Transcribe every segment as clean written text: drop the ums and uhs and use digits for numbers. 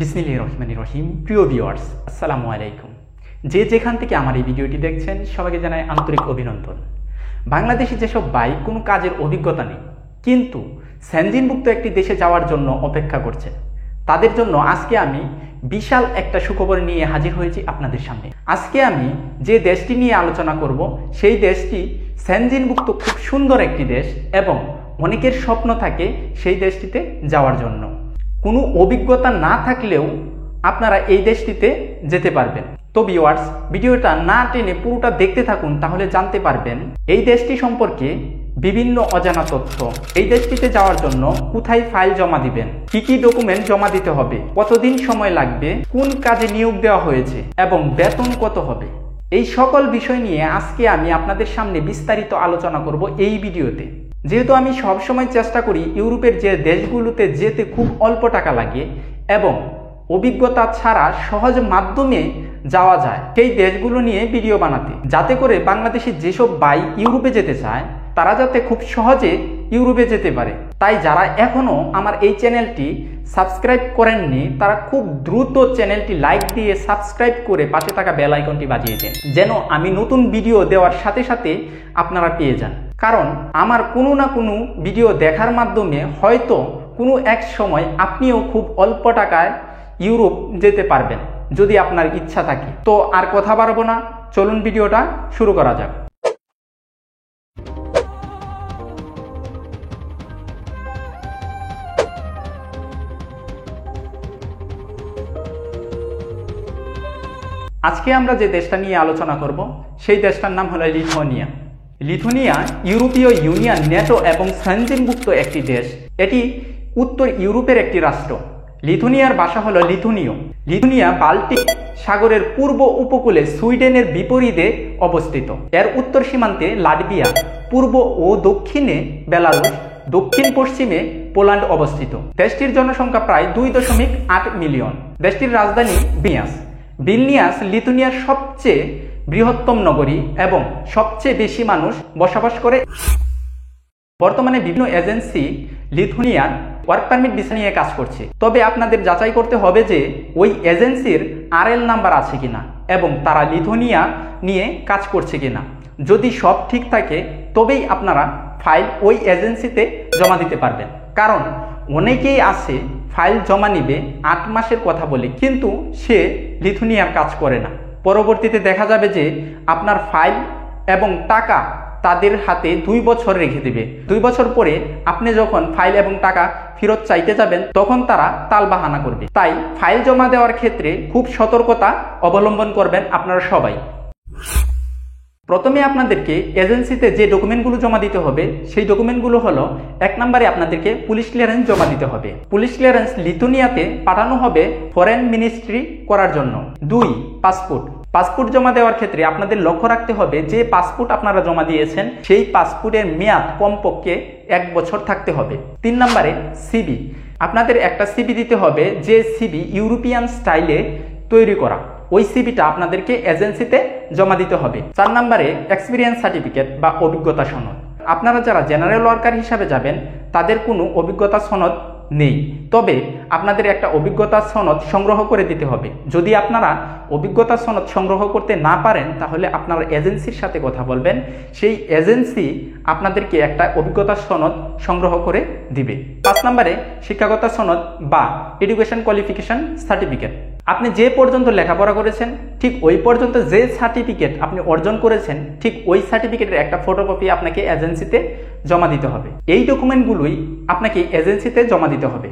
বিসমিল্লাহির রহমানির রহিম। প্রিয় ভিউয়ার্স, আসসালামু আলাইকুম। যে যেখান থেকে আমার এই ভিডিওটি দেখছেন সবাইকে জানাই আন্তরিক অভিনন্দন। বাংলাদেশে যেসব ভাই কোনো কাজের অভিজ্ঞতা নেই কিন্তু সেনজিনভুক্ত একটি দেশে যাওয়ার জন্য অপেক্ষা করছেন, তাদের জন্য আজকে আমি বিশাল একটা সুখবর নিয়ে হাজির হয়েছি আপনাদের সামনে। আজকে আমি যে দেশটি নিয়ে আলোচনা করব সেই দেশটি সেনজিনভুক্ত খুব সুন্দর একটি দেশ এবং অনেকের স্বপ্ন থাকে সেই দেশটিতে যাওয়ার জন্য। কোনো অভিজ্ঞতা না থাকলেও আপনারা এই দেশটিতে যেতে পারবেন। তো ভিউয়ার্স, ভিডিওটা না টেনে পুরোটা দেখতে থাকুন, তাহলে জানতে পারবেন এই দেশটি সম্পর্কে বিভিন্ন অজানা তথ্য। এই দেশটিতে যাওয়ার জন্য কোথায় ফাইল জমা দিবেন, কি কি ডকুমেন্ট জমা দিতে হবে, কতদিন সময় লাগবে, কোন কাজে নিয়োগ দেওয়া হয়েছে এবং বেতন কত হবে, এই সকল বিষয় নিয়ে আজকে আমি আপনাদের সামনে বিস্তারিত আলোচনা করব এই ভিডিওতে। যেহেতু আমি সবসময় চেষ্টা করি ইউরোপের যে দেশগুলোতে যেতে খুব অল্প টাকা লাগে এবং অভিজ্ঞতা ছাড়া সহজ মাধ্যমে যাওয়া যায় সেই দেশগুলো নিয়ে ভিডিও বানাতে, যাতে করে বাংলাদেশে যেসব ভাই ইউরোপে যেতে চায় তারা যাতে খুব সহজে ইউরোপে যেতে পারে। তাই যারা এখনও আমার এই চ্যানেলটি সাবস্ক্রাইব করেননি তারা খুব দ্রুত চ্যানেলটি লাইক দিয়ে সাবস্ক্রাইব করে পাশে থাকা বেল আইকনটি বাজিয়ে দেন, যেন আমি নতুন ভিডিও দেওয়ার সাথে সাথে আপনারা পেয়ে যান। কারণ আমার কোনো না কোনো ভিডিও দেখার মাধ্যমে হয়তো কোনো এক সময় আপনিও খুব অল্প টাকায় ইউরোপ যেতে পারবেন যদি আপনার ইচ্ছা থাকে। তো আর কথা বাড়াবো না, চলুন ভিডিওটা শুরু করা যাক। আজকে আমরা যে দেশটা নিয়ে আলোচনা করব সেই দেশটার নাম হলো লিথুয়ানিয়া। লিথুয়ানিয়া ইউরোপীয় ইউনিয়ন, নেটো এবং সেনজিনভুক্ত একটি দেশ। এটি উত্তর ইউরোপের একটি রাষ্ট্র। লিথুয়ানিয়ার ভাষা হলো লিথুনীয়। লিথুয়ানিয়া বাল্টিক সাগরের পূর্ব উপকূলে সুইডেনের বিপরীতে অবস্থিত। এর উত্তর সীমান্তে লাটভিয়া, পূর্ব ও দক্ষিণে বেলারুশ, দক্ষিণ পশ্চিমে পোল্যান্ড অবস্থিত। দেশটির জনসংখ্যা প্রায় 2.8 মিলিয়ন। দেশটির রাজধানী ভিলনিয়াস। ভিলনিয়াস লিথুয়ানিয়ার সবচেয়ে বৃহত্তম নগরী এবং সবচেয়ে বেশি মানুষ বসবাস করে। বর্তমানে বিভিন্ন এজেন্সি লিথুয়ানিয়ার ওয়ার্ক পারমিট ভিসা নিয়ে কাজ করছে, তবে আপনাদের যাচাই করতে হবে যে ওই এজেন্সির আরএল নাম্বার আছে কিনা এবং তারা লিথুয়ানিয়া নিয়ে কাজ করছে কিনা। যদি সব ঠিক থাকে তবেই আপনারা ফাইল ওই এজেন্সিতে জমা দিতে পারবেন। কারণ অনেকেই আছে ফাইল জমা নিবে 8 মাসের কথা বলে, কিন্তু সে লিথুয়ানিয়ার কাজ করে না। পরবর্তীতে দেখা যাবে যে আপনার ফাইল এবং টাকা তাদের হাতে 2 বছর রেখে দেবে। 2 বছর পরে আপনি যখন ফাইল এবং টাকা ফেরত চাইতে যাবেন তখন তারা তালবাহানা করবে। তাই ফাইল জমা দেওয়ার ক্ষেত্রে খুব সতর্কতা অবলম্বন করবেন আপনারা সবাই। প্রথমে আপনাদেরকে এজেন্সিতে যে ডকুমেন্টগুলো জমা দিতে হবে সেই ডকুমেন্টগুলো হলো, 1 নম্বরে আপনাদেরকে পুলিশ ক্লিয়ারেন্স জমা দিতে হবে। পুলিশ ক্লিয়ারেন্স লিথুয়ানিয়াতে পাঠানো হবে ফরেন মিনিস্ট্রি করার জন্য। 2, পাসপোর্ট। পাসপোর্ট জমা দেওয়ার ক্ষেত্রে আপনাদের লক্ষ্য রাখতে হবে যে পাসপোর্ট আপনারা জমা দিয়েছেন সেই পাসপোর্টের মেয়াদ কমপক্ষে 1 বছর থাকতে হবে। 3 নম্বরে সিবি। আপনাদের একটা সিবি দিতে হবে, যে সিবি ইউরোপিয়ান স্টাইলে তৈরি করা। ওই সিবিটা আপনাদেরকে এজেন্সিতে জমা দিতে হবে। 4 নম্বরে এক্সপিরিয়েন্স সার্টিফিকেট বা অভিজ্ঞতা সনদ। আপনারা যারা জেনারেল ওয়ার্কার হিসাবে যাবেন তাদের কোনো অভিজ্ঞতা সনদ নেই, তবে আপনাদের একটা অভিজ্ঞতা সনদ সংগ্রহ করে দিতে হবে। যদি আপনারা অভিজ্ঞতা সনদ সংগ্রহ করতে না পারেন তাহলে আপনারা এজেন্সির সাথে কথা বলবেন, সেই এজেন্সি আপনাদেরকে একটা অভিজ্ঞতা সনদ সংগ্রহ করে দিবে। 5 নম্বরে শিক্ষাগত সনদ বা এডুকেশন কোয়ালিফিকেশন সার্টিফিকেট। আপনি যে পর্যন্ত লেখাপড়া করেছেন ঠিক ওই পর্যন্ত যে সার্টিফিকেট আপনি অর্জন করেছেন ঠিক ওই সার্টিফিকেটের একটা ফটোকপি আপনাকে এজেন্সিতে জমা দিতে হবে। এই ডকুমেন্টগুলোই আপনাকে এজেন্সিতে জমা দিতে হবে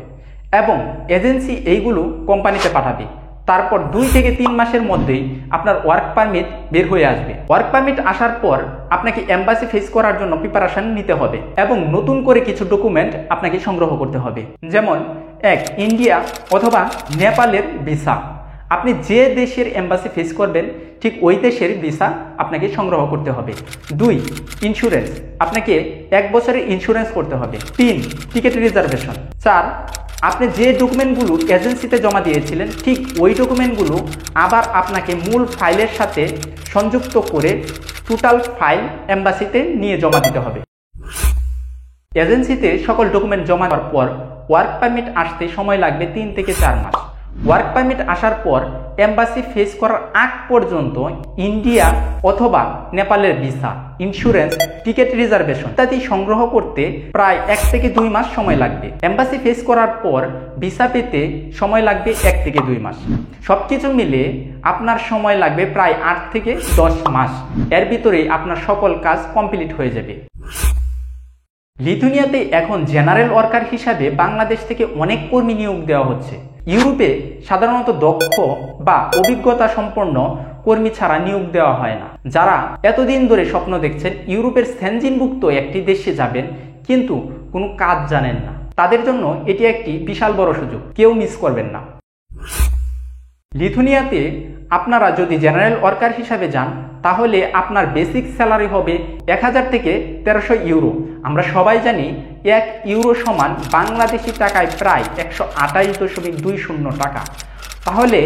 এবং এজেন্সি এইগুলো কোম্পানিতে পাঠাবে। তারপর 2 থেকে 3 মাসের মধ্যেই আপনার ওয়ার্ক পারমিট বের হয়ে আসবে। ওয়ার্ক পারমিট আসার পর আপনাকে এম্বাসি ফেস করার জন্য প্রিপারেশন নিতে হবে এবং নতুন করে কিছু ডকুমেন্ট আপনাকে সংগ্রহ করতে হবে, যেমন 1, ইন্ডিয়া অথবা নেপালের ভিসা। আপনি যে দেশের এম্বাসি ফেস করবেন ঠিক ওই দেশের ভিসা আপনাকে সংগ্রহ করতে হবে। 2, ইন্স্যুরেন্স। আপনাকে 1 বছরের ইন্স্যুরেন্স করতে হবে। 3, টিকিট রিজার্ভেশন। 4, আপনি যে ডকুমেন্টগুলো এজেন্সিতে জমা দিয়েছিলেন ঠিক ওই ডকুমেন্টগুলো আবার আপনাকে মূল ফাইলের সাথে সংযুক্ত করে টোটাল ফাইল এম্বাসিতে নিয়ে জমা দিতে হবে। এজেন্সিতে সকল ডকুমেন্ট জমা দেওয়ার পর ওয়ার্ক পারমিট আসতে সময় লাগবে 3 থেকে 4 মাস। ওয়ার্ক পারমিট আসার পর এম্বাসি ফেস করার আগ পর্যন্ত ইন্ডিয়া অথবা নেপালের ভিসা, ইন্স্যুরেন্স, টিকিট রিজার্ভেশন ইত্যাদি সংগ্রহ করতে প্রায় 1 থেকে 2 মাস সময় লাগবে। এম্বাসি ফেস করার পর ভিসা পেতে সময় লাগবে 1 থেকে 2 মাস। সবকিছু মিলে আপনার সময় লাগবে প্রায় 8 থেকে 10 মাস। এর ভিতরেই আপনার সকল কাজ কমপ্লিট হয়ে যাবে। লিথুয়ানিয়াতে এখন জেনারেল ওয়ার্কার হিসাবে বাংলাদেশ থেকে অনেক কর্মী নিয়োগ দেওয়া হচ্ছে। ইউরোপে সাধারণত দক্ষ বা অভিজ্ঞতা সম্পন্ন কর্মী ছাড়া নিয়োগ দেওয়া হয় না। যারা এতদিন ধরে স্বপ্ন দেখছেন ইউরোপের সেনজিনভুক্ত একটি দেশে যাবেন কিন্তু কোনো কাজ জানেন না, তাদের জন্য এটি একটি বিশাল বড় সুযোগ, কেউ মিস করবেন না। লিথুয়ানিয়াতে আপনারা যদি জেনারেল ওয়ার্কার হিসাবে যান তাহলে আপনার বেসিক স্যালারি হবে 1000 থেকে 1300 ইউরো। আমরা সবাই জানি 1 ইউরো সমান বাংলাদেশি টাকায় প্রায় 128.20 টাকা। তাহলে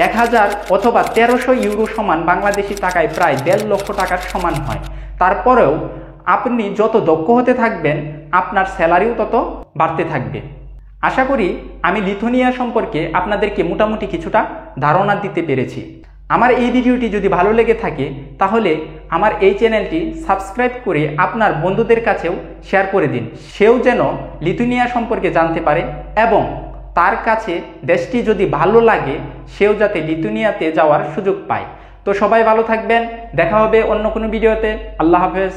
1000 অথবা 1300 ইউরো সমান বাংলাদেশি টাকায় প্রায় 1.5 লক্ষ টাকার সমান হয়। তারপরেও আপনি যত দক্ষ হতে থাকবেন আপনার স্যালারিও তত বাড়তে থাকবে। আশা করি আমি লিথুয়ানিয়া সম্পর্কে আপনাদেরকে মোটামুটি কিছুটা ধারণা দিতে পেরেছি। আমার এই ভিডিওটি যদি ভালো লেগে থাকে তাহলে আমার এই চ্যানেলটি সাবস্ক্রাইব করে আপনার বন্ধুদের কাছেও শেয়ার করে দিন, সেও যেন লিথুয়ানিয়া সম্পর্কে জানতে পারে এবং তার কাছে দেশটি যদি ভালো লাগে সেও যাতে লিথুয়ানিয়াতে যাওয়ার সুযোগ পায়। তো সবাই ভালো থাকবেন, দেখা হবে অন্য কোনো ভিডিওতে। আল্লাহ হাফেজ।